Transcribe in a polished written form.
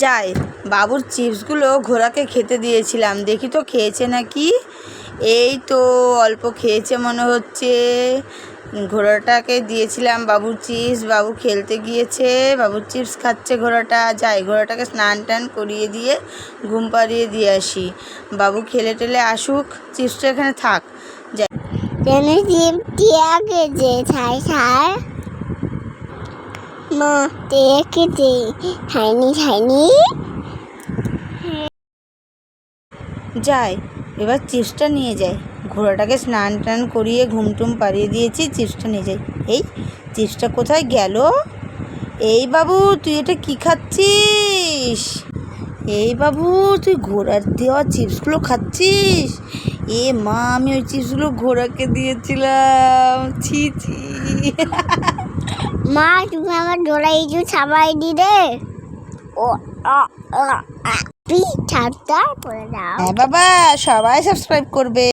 যাই, বাবুর চিপসগুলো ঘোড়াকে খেতে দিয়েছিলাম, দেখি তো খেয়েছে নাকি। এই তো অল্প খেয়েছে মনে হচ্ছে। ঘোড়াটাকে দিয়েছিলাম বাবুর চিপস, বাবু খেলতে গিয়েছে, বাবুর চিপস খাচ্ছে ঘোড়াটা। যাই, ঘোড়াটাকে স্নান টান করিয়ে দিয়ে ঘুম পাড়িয়ে দিয়ে আসি। বাবু খেলে টেলে আসুক, চিপসটা এখানে থাক। যাই, যাই এবার চিপসটা নিয়ে যাই। ঘোড়াটাকে স্নান টান করিয়ে ঘুমটুম পাড়িয়ে দিয়েছি, চিপসটা নিয়ে যাই। এই চিপসটা কোথায় গেল? এই বাবু, তুই এটা কি খাচ্ছিস? এই বাবু, তুই ঘোড়ার দেওয়া চিপসগুলো খাচ্ছিস? এ মা, আমি ওই চিপসগুলো ঘোড়াকে দিয়েছিলাম। ছি ছি। মা, তুমি আমার ডোরা ইজু ছাবাই দিলে। ও পিঠাটা করে দাও। হ্যাঁ বাবা, সবাই সাবস্ক্রাইব করবে।